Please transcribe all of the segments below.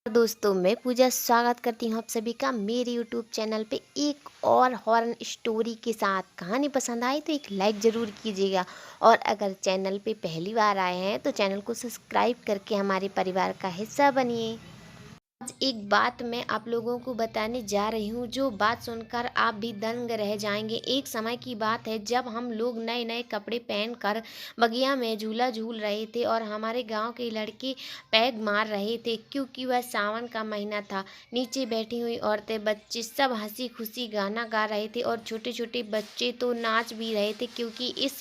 दोस्तों, मैं पूजा स्वागत करती हूँ आप सभी का मेरे यूट्यूब चैनल पे एक और हॉरर स्टोरी के साथ। कहानी पसंद आई तो एक लाइक ज़रूर कीजिएगा और अगर चैनल पे पहली बार आए हैं तो चैनल को सब्सक्राइब करके हमारे परिवार का हिस्सा बनिए। आज एक बात मैं आप लोगों को बताने जा रही हूँ जो बात सुनकर आप भी दंग रह जाएंगे। एक समय की बात है जब हम लोग नए नए कपड़े पहनकर बगिया में झूला झूल रहे थे और हमारे गांव के लड़के पैग मार रहे थे क्योंकि वह सावन का महीना था। नीचे बैठी हुई औरतें बच्चे सब हंसी खुशी गाना गा रहे थे और छोटे छोटे बच्चे तो नाच भी रहे थे क्योंकि इस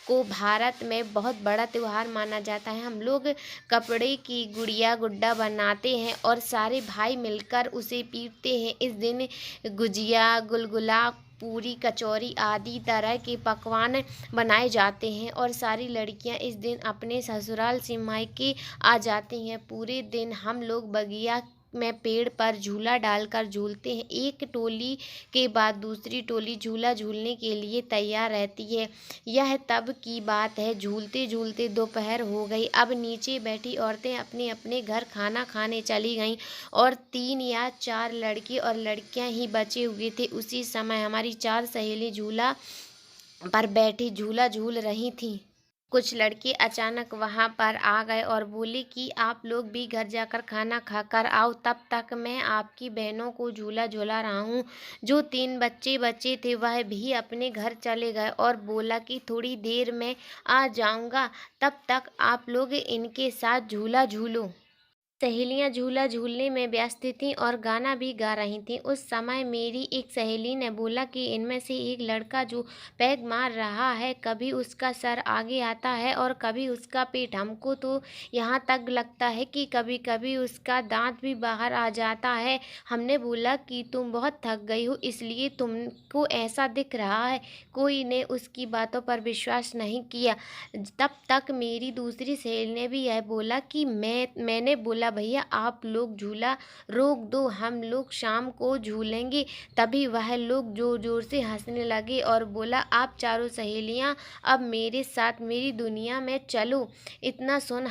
को भारत में बहुत बड़ा त्यौहार माना जाता है। हम लोग कपड़े की गुड़िया गुड्डा बनाते हैं और सारे भाई मिलकर उसे पीटते हैं। इस दिन गुजिया गुलगुला पूरी कचौरी आदि तरह के पकवान बनाए जाते हैं और सारी लड़कियां इस दिन अपने ससुराल से मायके आ जाती हैं। पूरे दिन हम लोग बगिया में पेड़ पर झूला डालकर झूलते हैं। एक टोली के बाद दूसरी टोली झूला झूलने के लिए तैयार रहती है। यह तब की बात है, झूलते झूलते दोपहर हो गई। अब नीचे बैठी औरतें अपने अपने घर खाना खाने चली गईं और 3 या 4 लड़के और लड़कियां ही बचे हुए थे। उसी समय हमारी 4 सहेली झूला पर बैठी झूला झूल रही थीं। कुछ लड़के अचानक वहां पर आ गए और बोले कि आप लोग भी घर जाकर खाना खाकर आओ, तब तक मैं आपकी बहनों को झूला झूला रहा हूँ। जो 3 बच्चे बचे थे वह भी अपने घर चले गए और बोला कि थोड़ी देर में आ जाऊंगा, तब तक आप लोग इनके साथ झूला झूलो। सहेलियां झूला झूलने में व्यस्त थीं और गाना भी गा रही थीं। उस समय मेरी एक सहेली ने बोला कि इनमें से एक लड़का जो पैग मार रहा है, कभी उसका सर आगे आता है और कभी उसका पेट। हमको तो यहाँ तक लगता है कि कभी कभी उसका दांत भी बाहर आ जाता है। हमने बोला कि तुम बहुत थक गई हो इसलिए तुमको ऐसा दिख रहा है। कोई ने उसकी बातों पर विश्वास नहीं किया। तब तक मेरी दूसरी सहेली ने भी यह बोला कि मैंने बोला भैया आप लोग झूला रोक दो, हम लोग शाम को झूलेंगे। तभी वह लोग जोर जोर से हंसने लगे और बोला आप चारों सहेलियां अब मेरे साथ मेरी दुनिया में चलो। इतना सुन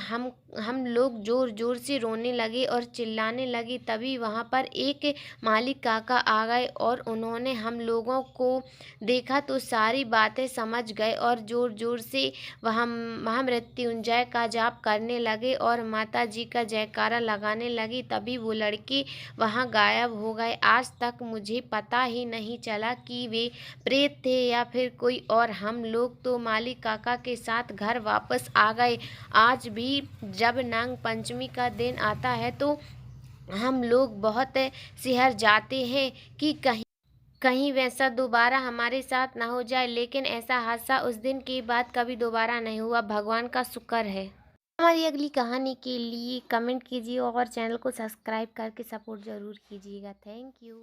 हम लोग जोर जोर से रोने लगे और चिल्लाने लगे। तभी वहां पर एक मालिक काका आ गए और उन्होंने हम लोगों को देखा तो सारी बातें समझ गए और जोर जोर से वह महामृत्युंजय का जाप करने लगे और माता जी का जयकारा लगाने लगी। तभी वो लड़के वहां गायब हो गए। आज तक मुझे पता ही नहीं चला कि वे प्रेत थे या फिर कोई और। हम लोग तो मालिक काका के साथ घर वापस आ गए। आज भी जब नाग पंचमी का दिन आता है तो हम लोग बहुत सिहर जाते हैं कि कहीं वैसा दोबारा हमारे साथ ना हो जाए। लेकिन ऐसा हादसा उस दिन के बाद कभी दोबारा नहीं हुआ, भगवान का शुक्र है। हमारी अगली कहानी के लिए कमेंट कीजिए और चैनल को सब्सक्राइब करके सपोर्ट ज़रूर कीजिएगा। Thank you.